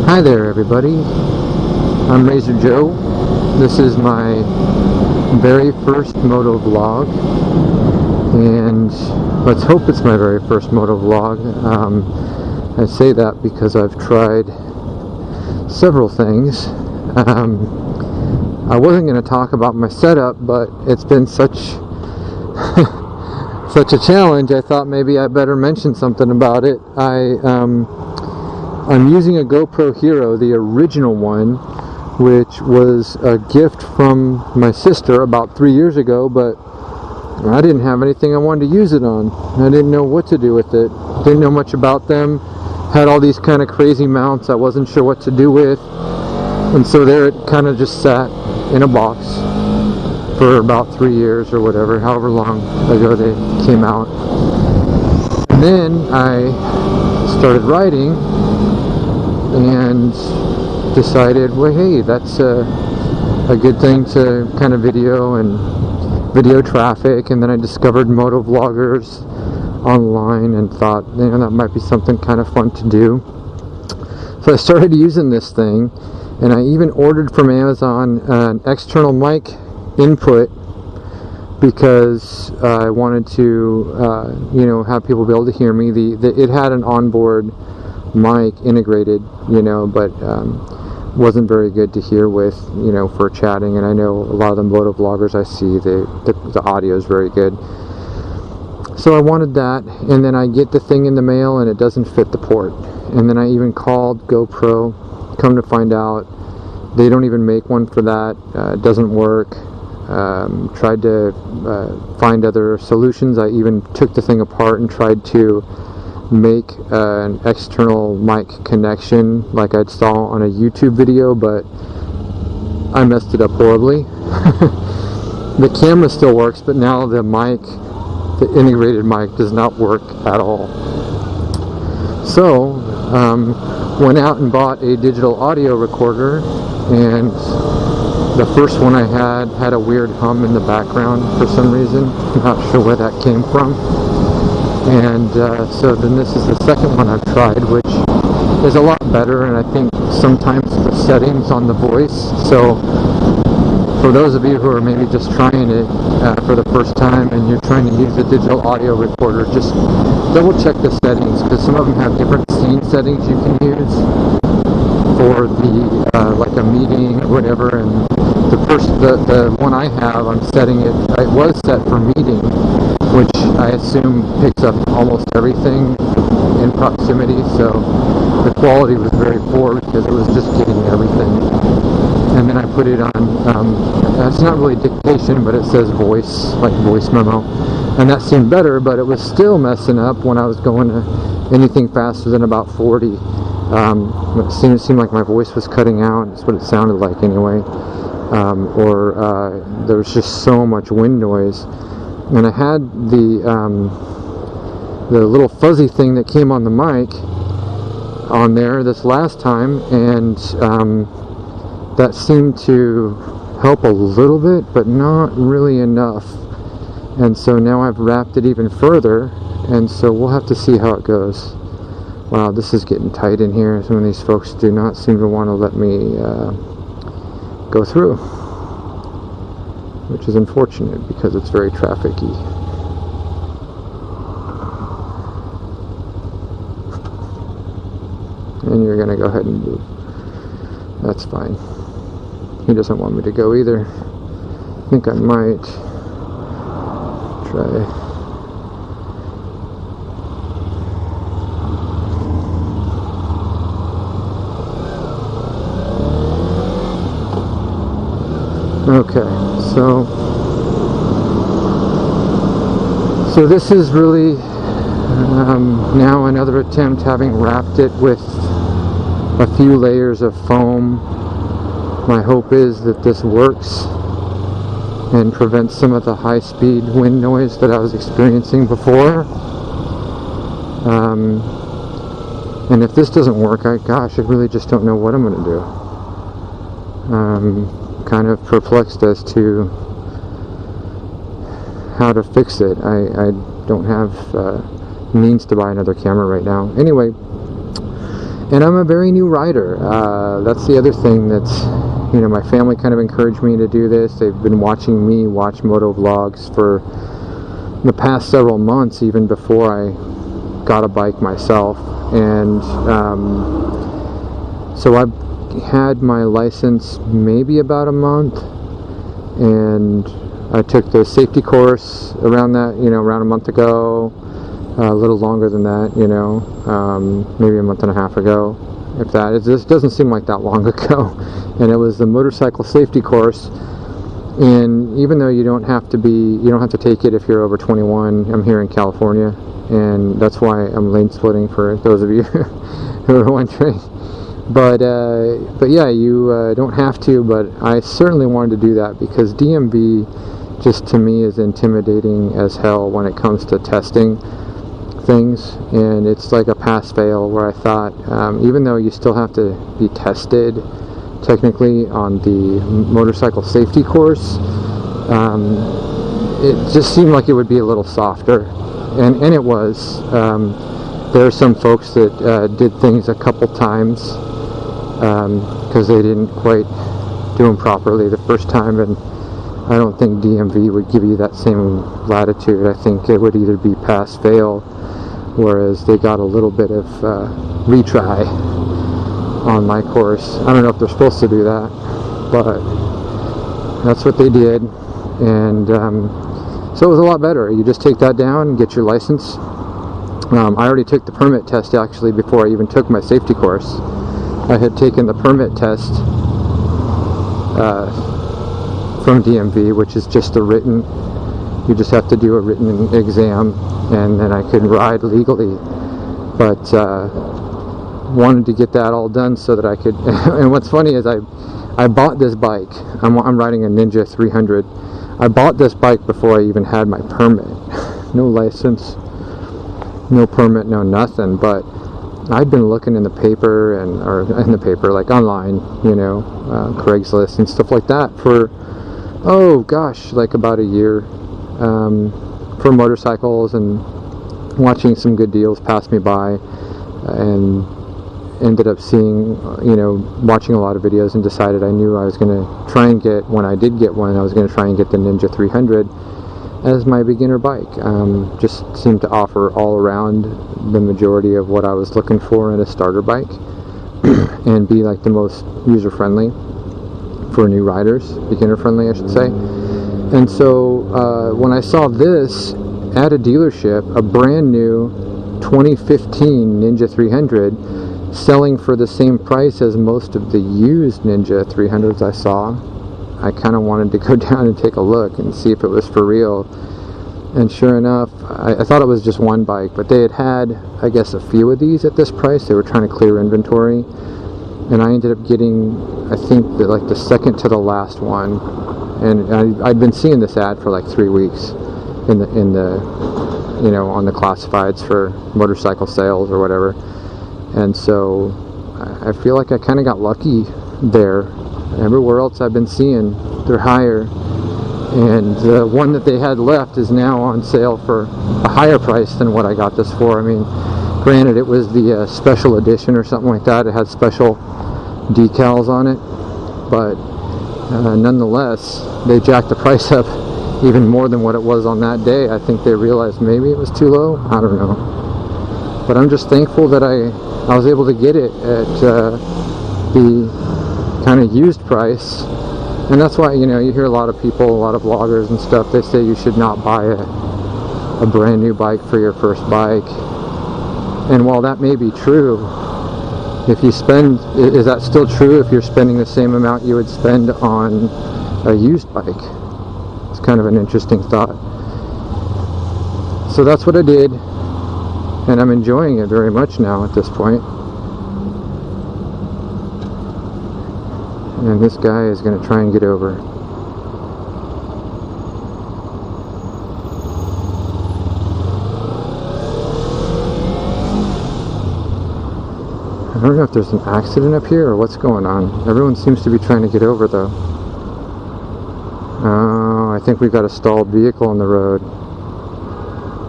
Hi there everybody, I'm Razor Joe. This is my very first motovlog, and let's hope it's my very first motovlog. I say that because I've tried several things. I wasn't going to talk about my setup, but it's been such such a challenge, I thought maybe I better mention something about it. I'm using a GoPro Hero, the original one, which was a gift from my sister about 3 years ago, but I didn't have anything I wanted to use it on. I didn't know what to do with it. Didn't know much about them. Had all these kind of crazy mounts I wasn't sure what to do with. And so there it kind of just sat in a box for about 3 years or whatever, however long ago they came out. And then I started writing and decided, well, hey, that's a good thing to kind of video traffic. And then I discovered motovloggers online and thought, you know, that might be something kind of fun to do. So I started using this thing, and I even ordered from Amazon an external mic input because I wanted to have people be able to hear me. It had an onboard mic integrated, but wasn't very good to hear with, for chatting. And I know a lot of the motovloggers I see, the audio is very good. So I wanted that, and then I get the thing in the mail and it doesn't fit the port. And then I even called GoPro. Come to find out, they don't even make one for that. It doesn't work. Tried to find other solutions. I even took the thing apart and tried to make an external mic connection like I'd saw on a YouTube video, but I messed it up horribly. The camera still works, but now the integrated mic does not work at all. So went out and bought a digital audio recorder, and the first one I had a weird hum in the background for some reason. Not sure where that came from. And so then this is the second one I've tried, which is a lot better, and I think sometimes the settings on the voice. So for those of you who are maybe just trying it for the first time and you're trying to use a digital audio recorder, just double check the settings, because some of them have different scene settings you can use for the like a meeting or whatever. And the one I have, I'm setting it was set for meeting, which I assume picks up almost everything in proximity, so the quality was very poor because it was just getting everything. And then I put it on, it's not really dictation, but it says voice, like voice memo, and that seemed better, but it was still messing up when I was going to anything faster than about 40. It seemed like my voice was cutting out. That's what it sounded like anyway. Or there was just so much wind noise. And I had the little fuzzy thing that came on the mic on there this last time, and that seemed to help a little bit, but not really enough. And so now I've wrapped it even further, and so we'll have to see how it goes. Wow, this is getting tight in here. Some of these folks do not seem to want to let me go through, which is unfortunate because it's very trafficy. And you're going to go ahead and move. That's fine. He doesn't want me to go either. I think I might try. Okay, so this is really now another attempt, having wrapped it with a few layers of foam. My hope is that this works and prevents some of the high-speed wind noise that I was experiencing before. And if this doesn't work, I really just don't know what I'm going to do. Kind of perplexed as to how to fix it. I don't have means to buy another camera right now. Anyway, And I'm a very new rider. That's the other thing that's, you know, my family kind of encouraged me to do this. They've been watching me watch motovlogs for the past several months, even before I got a bike myself. And so I've had my license maybe about a month, and I took the safety course around a month ago. A little longer than that, you know, maybe a month and a half ago, if that. It just doesn't seem like that long ago. And it was the motorcycle safety course. And even though you don't have to take it if you're over 21. I'm here in California, and that's why I'm lane splitting, for those of you who are wondering. But yeah, you don't have to. But I certainly wanted to do that because DMV, just to me, is intimidating as hell when it comes to testing things, and it's like a pass-fail, where I thought, even though you still have to be tested technically on the motorcycle safety course, it just seemed like it would be a little softer, and it was. There are some folks that did things a couple times because they didn't quite do them properly the first time, and I don't think DMV would give you that same latitude. I think it would either be pass-fail, whereas they got a little bit of retry on my course. I don't know if they're supposed to do that, but that's what they did. And so it was a lot better. You just take that down and get your license. I already took the permit test, actually, before I even took my safety course. I had taken the permit test from DMV, which is just a written, you just have to do a written exam, and then I could ride legally. But wanted to get that all done so that I could. And what's funny is I bought this bike. I'm riding a Ninja 300. I bought this bike before I even had my permit. No license, no permit, no nothing. But I'd been looking in the paper like online, you know, Craigslist and stuff like that for, oh gosh, like about a year. For motorcycles, and watching some good deals pass me by, and ended up seeing, you know, watching a lot of videos, and decided I knew I was going to try and get, when I did get one, I was going to try and get the Ninja 300 as my beginner bike. Just seemed to offer all around the majority of what I was looking for in a starter bike, and be like the most user-friendly for new riders, beginner-friendly I should say. And so when I saw this at a dealership, a brand new 2015 Ninja 300 selling for the same price as most of the used Ninja 300s I saw, I kind of wanted to go down and take a look and see if it was for real. And sure enough, I thought it was just one bike, but they had, I guess, a few of these at this price. They were trying to clear inventory, and I ended up getting, I think, the second to the last one. And I'd been seeing this ad for like 3 weeks in the you know, on the classifieds for motorcycle sales or whatever. And so I feel like I kind of got lucky there. Everywhere else I've been seeing, they're higher. And the one that they had left is now on sale for a higher price than what I got this for. I mean, granted, it was the special edition or something like that. It had special decals on it. But nonetheless, they jacked the price up even more than what it was on that day. I think they realized maybe it was too low. I don't know. But I'm just thankful that I was able to get it at the kind of used price. And that's why, you know, you hear a lot of people, a lot of vloggers and stuff, they say you should not buy a brand new bike for your first bike. And while that may be true, if you spend, is that still true if you're spending the same amount you would spend on a used bike? It's kind of an interesting thought. So that's what I did, and I'm enjoying it very much now at this point. And this guy is going to try and get over. I don't know if there's an accident up here or what's going on. Everyone seems to be trying to get over though. Oh, I think we've got a stalled vehicle on the road.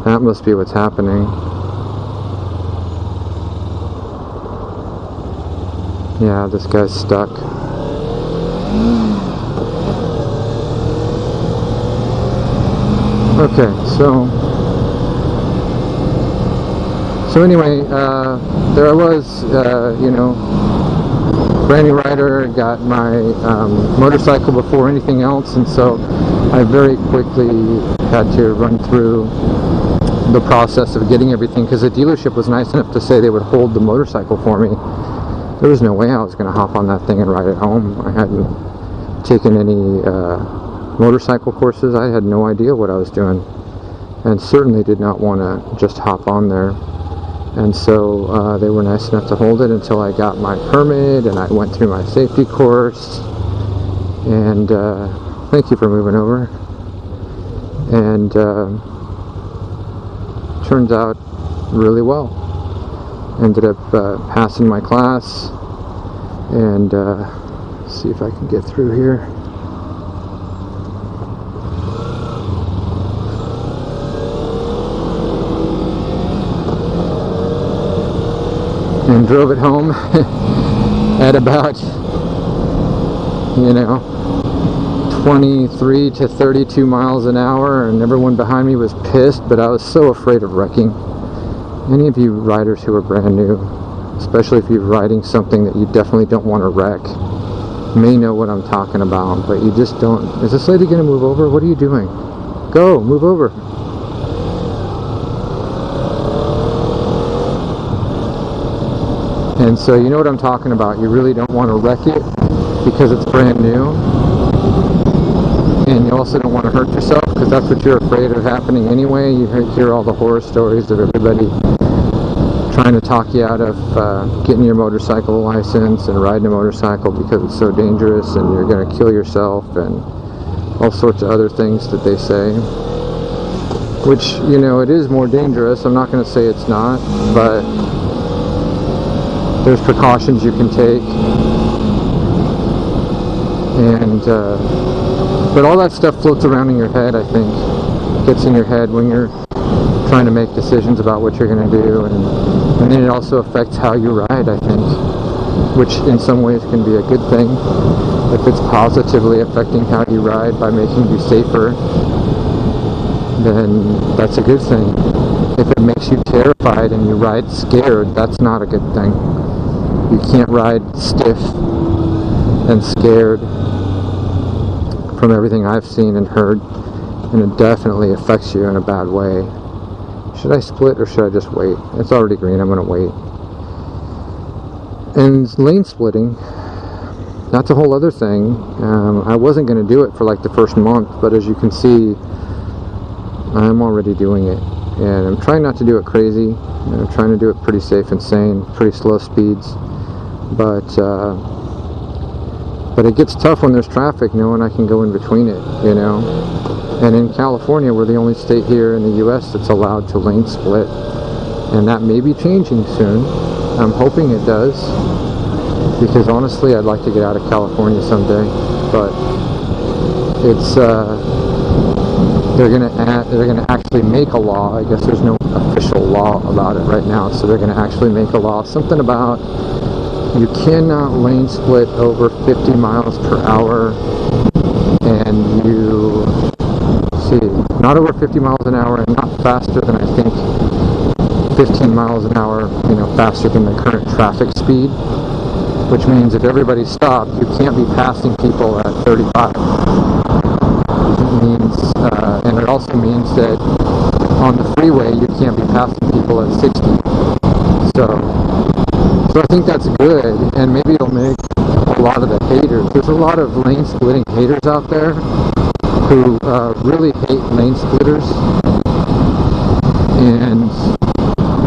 That must be what's happening. Yeah, this guy's stuck. Okay, so anyway, there I was, you know, brand new rider, got my motorcycle before anything else, and so I very quickly had to run through the process of getting everything, because the dealership was nice enough to say they would hold the motorcycle for me. There was no way I was going to hop on that thing and ride it home. I hadn't taken any motorcycle courses. I had no idea what I was doing, and certainly did not want to just hop on there. And so they were nice enough to hold it until I got my permit and I went through my safety course. And thank you for moving over. And turns out really well. Ended up passing my class. And see if I can get through here. And drove it home at about, you know, 23 to 32 miles an hour, and everyone behind me was pissed, but I was so afraid of wrecking. Any of you riders who are brand new, especially if you're riding something that you definitely don't want to wreck, may know what I'm talking about, but you just don't. Is this lady going to move over? What are you doing? Go, move over. And so you know what I'm talking about. You really don't want to wreck it because it's brand new. And you also don't want to hurt yourself because that's what you're afraid of happening anyway. You hear all the horror stories of everybody trying to talk you out of getting your motorcycle license and riding a motorcycle because it's so dangerous and you're going to kill yourself and all sorts of other things that they say. Which, you know, it is more dangerous. I'm not going to say it's not, but there's precautions you can take, and but all that stuff floats around in your head. I think gets in your head when you're trying to make decisions about what you're going to do, and then it also affects how you ride, I think, which in some ways can be a good thing if it's positively affecting how you ride by making you safer. Then that's a good thing. If it makes you terrified and you ride scared, that's not a good thing. You can't ride stiff and scared from everything I've seen and heard, and it definitely affects you in a bad way. Should I split or should I just wait? It's already green, I'm going to wait. And lane splitting, that's a whole other thing. I wasn't going to do it for like the first month, but as you can see, I'm already doing it. And I'm trying not to do it crazy. I'm trying to do it pretty safe and sane, pretty slow speeds. But it gets tough when there's traffic, knowing I can go in between it, you know. And in California, we're the only state here in the U.S. that's allowed to lane split. And that may be changing soon. I'm hoping it does. Because honestly, I'd like to get out of California someday. But it's, they're gonna actually make a law. I guess there's no official law about it right now, so they're gonna actually make a law. Something about you cannot lane split over 50 miles per hour, and you see, not over 50 miles an hour, and not faster than, I think, 15 miles an hour, you know, faster than the current traffic speed, which means if everybody stopped, you can't be passing people at 35. It means, and it also means that on the freeway, you can't be passing people at 60. So I think that's good, and maybe it'll make a lot of the haters. There's a lot of lane splitting haters out there who really hate lane splitters, and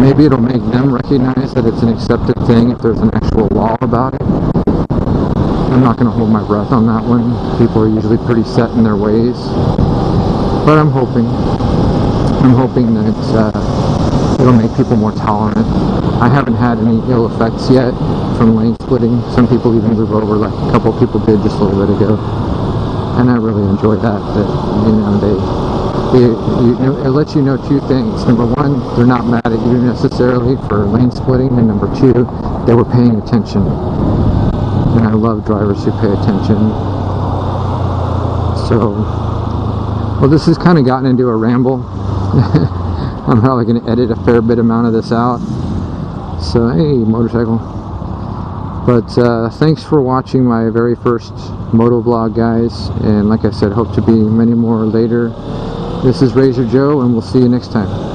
maybe it'll make them recognize that it's an accepted thing if there's an actual law about it. I'm not going to hold my breath on that one. People are usually pretty set in their ways, but I'm hoping that it'll make people more tolerant. I haven't had any ill effects yet from lane splitting. Some people even move over, like a couple of people did just a little bit ago, and I really enjoy that. That, you know, it lets you know two things. Number one, they're not mad at you necessarily for lane splitting, and number two, they were paying attention. and I love drivers who pay attention. So, well, this has kind of gotten into a ramble. I'm probably going to edit a fair bit amount of this out. So, hey, motorcycle. But thanks for watching my very first motovlog, guys. And like I said, hope to be many more later. This is Razor Joe, and we'll see you next time.